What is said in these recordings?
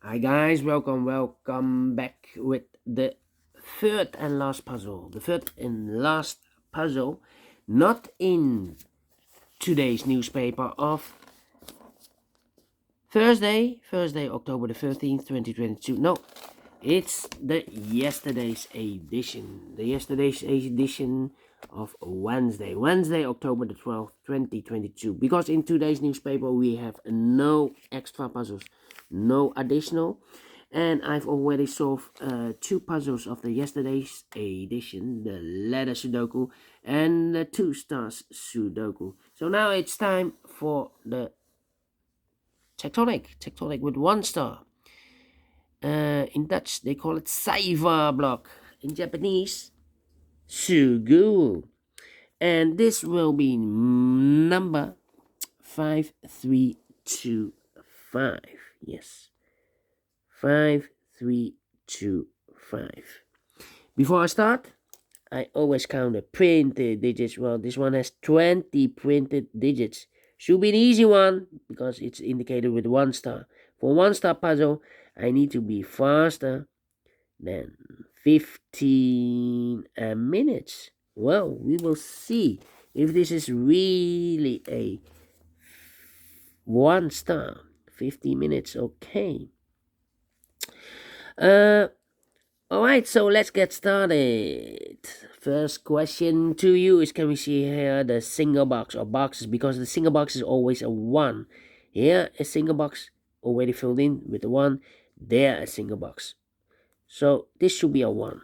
Hi guys, welcome back with the third and last puzzle. The third and last puzzle, not in today's newspaper of Thursday, October the 13th, 2022. No, it's the yesterday's edition. The yesterday's edition of Wednesday, October the 12th, 2022. Because in today's newspaper we have no extra puzzles, no additional. And I've already solved two puzzles of the yesterday's edition, the letter Sudoku and the 2 stars Sudoku. So now it's time for the Tectonic with 1 star. In Dutch, they call it Cyberblock. In Japanese, Suguru. And this will be number 5325. Yes, 5325. Before I start, I always count the printed digits. Well, this one has 20 printed digits. Should be an easy one because it's indicated with 1 star. For 1 star puzzle, I need to be faster than 15 minutes. Well, we will see if this is really a 1 star. 50 minutes, okay. Alright, so let's get started. First question to you is, can we see here the single box or boxes? Because the single box is always a 1. Here, a single box already filled in with a 1. There, a single box. So this should be a 1.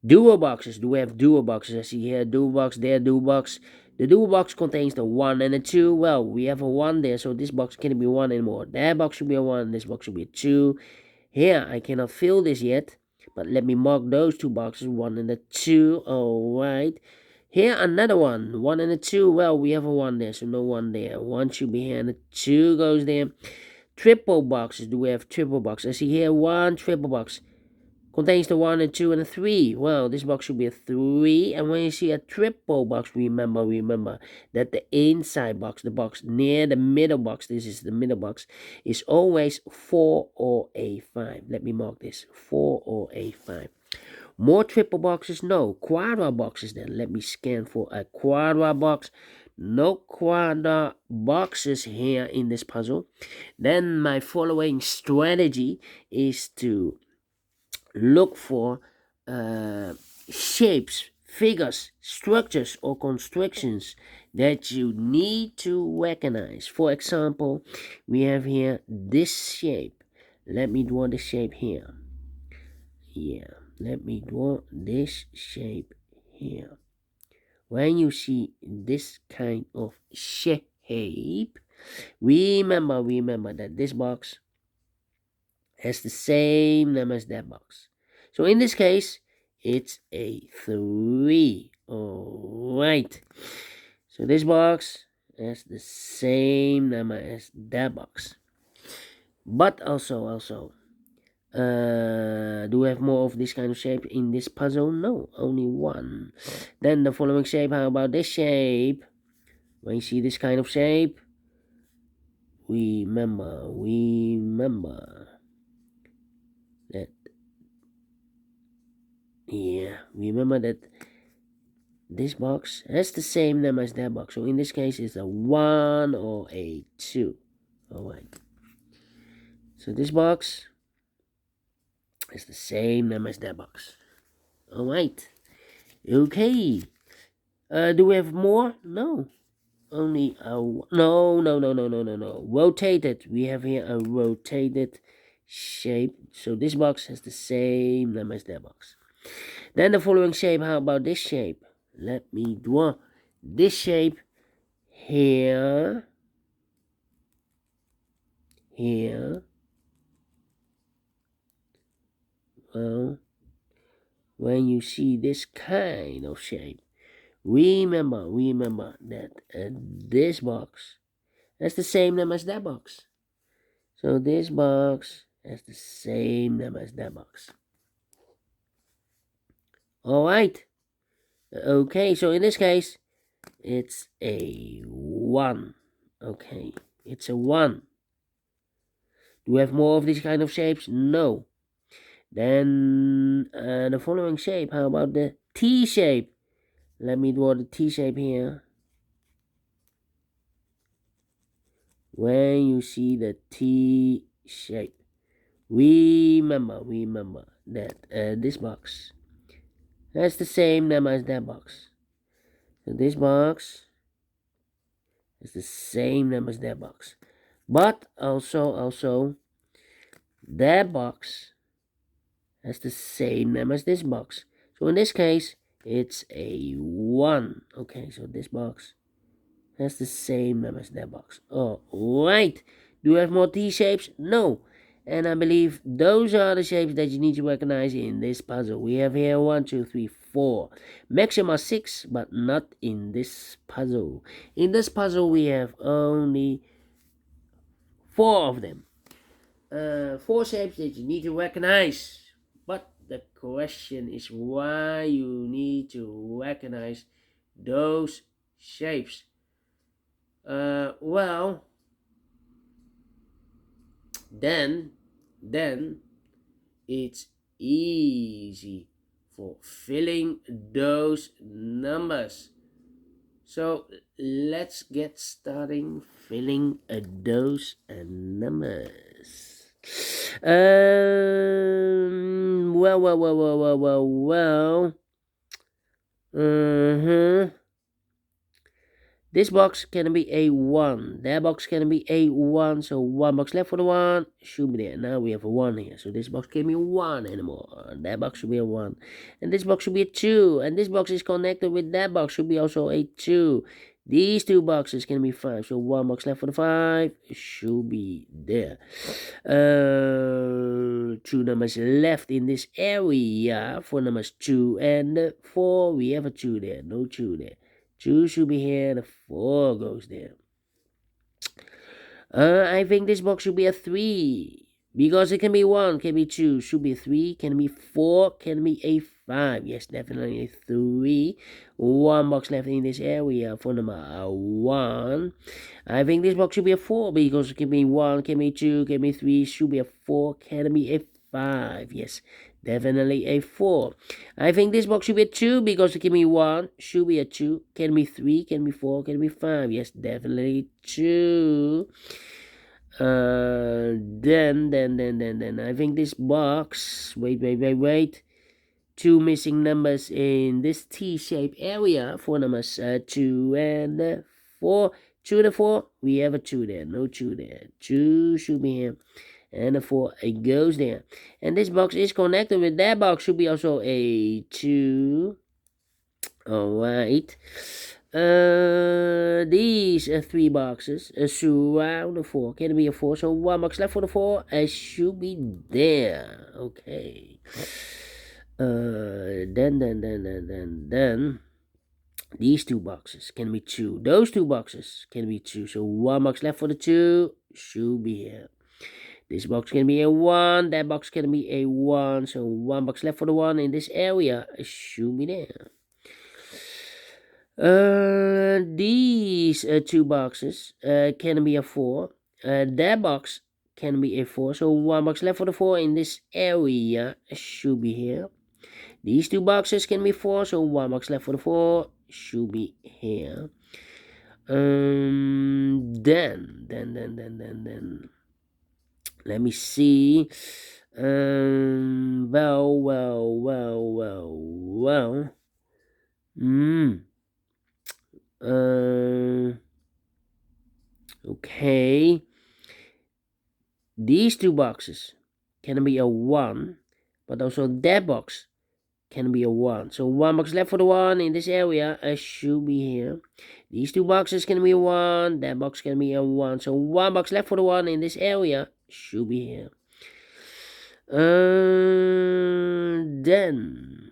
Dual boxes. Do we have dual boxes? I see here dual box, there dual box. The dual box contains the 1 and a 2. Well, we have a 1 there, so this box can't be 1 anymore. That box should be a 1, this box should be a 2. Here, I cannot fill this yet, but let me mark those 2 boxes, 1 and a 2. Alright. Here, another 1 and a 2. Well, we have a 1 there, so no 1 there. 1 should be here, and a 2 goes there. Triple boxes. Do we have triple boxes? I see here 1 triple box. Contains the 1 and 2 and a 3. Well, this box should be a 3. And when you see a triple box, remember that the inside box, the box near the middle box, this is the middle box, is always 4 or a 5. Let me mark this, 4 or a 5. More triple boxes? No. Quadra boxes then. Let me scan for a quadra box. No quadra boxes here in this puzzle. Then my following strategy is to look for shapes, figures, structures, or constructions that you need to recognize. For example, we have here this shape. Let me draw the shape here. Yeah, let me draw this shape here. When you see this kind of shape, remember that this box has the same name as that box. So in this case, it's a 3. Alright. So this box has the same number as that box. But also, do we have more of this kind of shape in this puzzle? No, only 1. Then the following shape, how about this shape? When you see this kind of shape, remember that, remember that this box has the same name as that box. So in this case, it's a 1 or a 2. Alright. So this box has the same name as that box. Alright. Okay. Do we have more? No. Only a... No. Rotated. We have here a rotated shape. So this box has the same name as that box. Then the following shape, how about this shape? Let me draw this shape here. Well, when you see this kind of shape, remember that this box has the same name as that box. So this box has the same name as that box. Alright. Okay, so in this case, it's a 1. Okay, it's a 1. Do we have more of these kind of shapes? No. Then the following shape, how about the T shape? Let me draw the T shape here. When you see the T shape, remember that this box has the same name as that box. So this box is the same name as that box. But also that box has the same name as this box. So in this case, it's a 1. Okay, so this box has the same name as that box. Oh, right. Do we have more T shapes? No. And I believe those are the shapes that you need to recognize in this puzzle. We have here 1, 2, 3, 4. Maximum 6, but not in this puzzle. In this puzzle, we have only 4 of them. 4 shapes that you need to recognize. But the question is why you need to recognize those shapes. Well, then it's easy for filling those numbers. So let's get starting filling those numbers. Well. This box can be a 1. That box can be a 1. So 1 box left for the 1. Should be there. Now we have a 1 here. So this box can't be 1 anymore. That box should be a 1. And this box should be a 2. And this box is connected with that box. Should be also a 2. These 2 boxes can be 5. So 1 box left for the 5. Should be there. 2 numbers left in this area. For numbers 2 and 4. We have a 2 there. No 2 there. 2 should be here, the 4 goes there. I think this box should be a 3. Because it can be 1, can be 2, should be 3, can be 4, can be a 5. Yes, definitely a 3. 1 box left in this area for number 1. I think this box should be a 4 because it can be 1, can be 2, can be 3, should be a 4, can be a 5. Yes, definitely a 4. I think this box should be a 2 because it can be 1, should be a 2, can be 3, can be 4, can be 5. Yes, definitely 2. Then I think this box, wait. 2 missing numbers in this T-shaped area for numbers 2 and 4. 2 and 4, we have a 2 there, no 2 there. 2 should be here. And a 4, it goes there. And this box is connected with that box, should be also a 2. Alright. These 3 boxes surround the 4. Can it be a 4? So 1 box left for the 4. It should be there. Okay. Then these 2 boxes can be 2. Those 2 boxes can be 2. So 1 box left for the 2 should be here. This box can be a 1. That box can be a 1. So 1 box left for the 1 in this area. It should be there. These 2 boxes can be a 4. That box can be a 4. So 1 box left for the 4 in this area. It should be here. These 2 boxes can be 4. So 1 box left for the 4 should be here. Then let me see. Okay. These 2 boxes can be a 1, but also that box can be a 1. So 1 box left for the 1 in this area. I should be here. These 2 boxes can be a 1. That box can be a 1. So 1 box left for the 1 in this area. Should be here. Then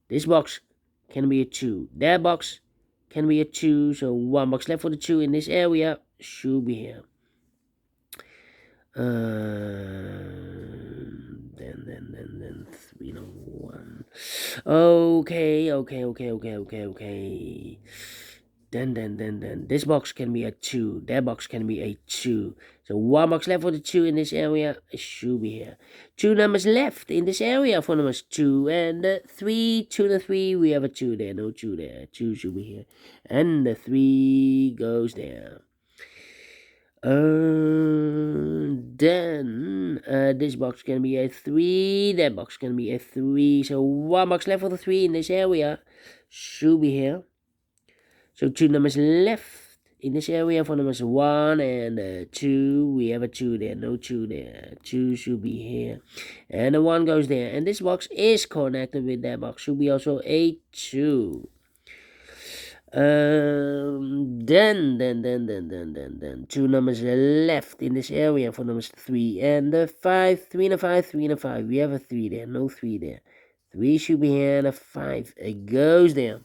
this box can be a 2. That box can be a 2. So 1 box left for the 2 in this area. Should be here. Then 3 and 1. Okay. Then this box can be a 2, that box can be a 2. So 1 box left for the 2 in this area, it should be here. 2 numbers left in this area for numbers 2 and 3. 2 and 3, we have a 2 there, no 2 there. 2 should be here. And the 3 goes there. Then this box can be a 3, that box can be a 3. So 1 box left for the 3 in this area, should be here. So 2 numbers left in this area for numbers 1 and 2. We have a 2 there, no 2 there. 2 should be here. And the 1 goes there. And this box is connected with that box. Should be also a 2. Then 2 numbers left in this area for numbers 3 and 5. 3 and a 5, 3 and a 5. We have a 3 there, no 3 there. 3 should be here and a 5. It goes there.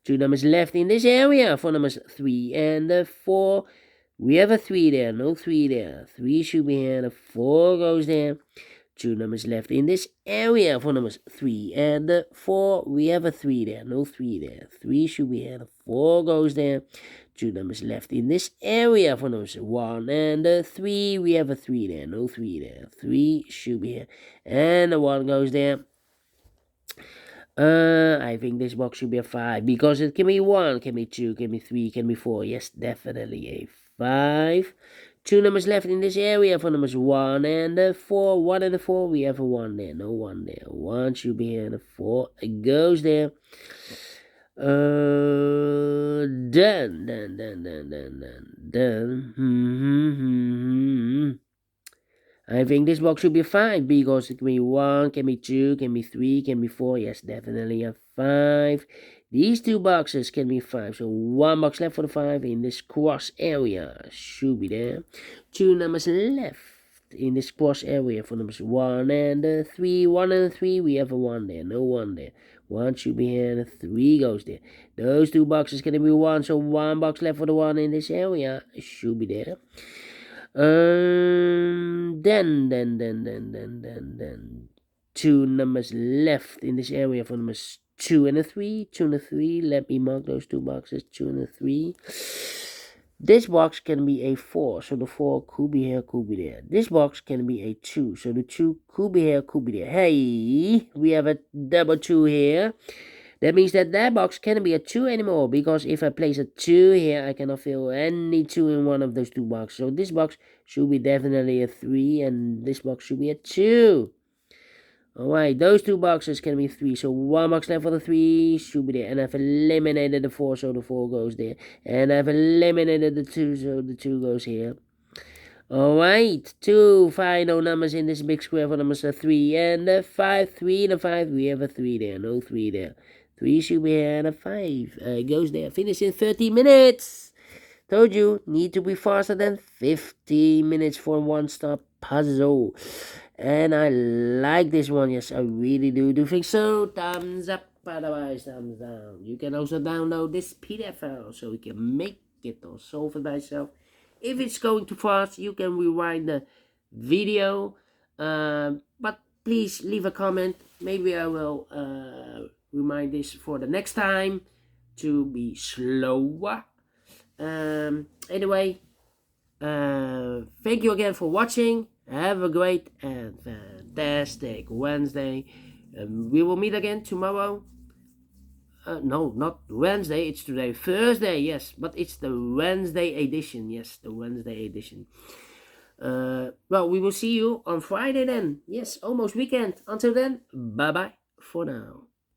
2 numbers left in this area for numbers 3 and 4. We have a 3 there, no 3 there. 3 should be here and a 4 goes there. 2 numbers left in this area for numbers 3 and 4. We have a 3 there, no 3 there. 3 should be here and a 4 goes there. 2 numbers left in this area for numbers 1 and 3. We have a 3 there, no 3 there. 3 should be here and the 1 goes there. I think this box should be a 5 because it can be 1, can be 2, can be 3, can be 4. Yes, definitely a 5. 2 numbers left in this area for numbers 1 and 4. 1 and 4, we have a 1 there, no 1 there. 1 should be here and a 4. It goes there. I think this box should be 5 because it can be 1, can be 2, can be 3, can be 4. Yes, definitely a 5. These 2 boxes can be 5. So 1 box left for the 5 in this cross area. Should be there. 2 numbers left in this cross area for numbers 1 and 3. 1 and 3, we have a 1 there. No 1 there. 1 should be here and 3 goes there. Those 2 boxes can be 1. So 1 box left for the 1 in this area. Should be there. Then 2 numbers left in this area for numbers 2 and 3. 2 and 3. Let me mark those 2 boxes. 2 and 3. This box can be a 4, so the 4 could be here, could be there. This box can be a 2, so the 2 could be here, could be there. Hey, we have a double 2 here. That means that box can't be a 2 anymore, because if I place a 2 here, I cannot fill any 2 in one of those 2 boxes. So this box should be definitely a 3, and this box should be a 2. Alright, those 2 boxes can be 3. So 1 box left for the 3 should be there. And I've eliminated the 4, so the 4 goes there. And I've eliminated the 2, so the 2 goes here. Alright, 2 final numbers in this big square for numbers 3 and 5. 3 and a 5, we have a 3 there, no 3 there. 3 should be here and a 5 goes there. Finish in 30 minutes. Told you, need to be faster than 15 minutes for one stop puzzle. And I like this one. Yes, I really do think so. Thumbs up, otherwise thumbs down. You can also download this PDF file so you can make it or solve it by yourself. If it's going too fast, you can rewind the video. But please leave a comment. Maybe I will remind this for the next time to be slower. Anyway, thank you again for watching. Have a great and fantastic Wednesday. We will meet again tomorrow. No, not Wednesday. It's today, Thursday. Yes, but it's the Wednesday edition. Yes, the Wednesday edition. Well, we will see you on Friday then. Yes, almost weekend. Until then, bye-bye for now.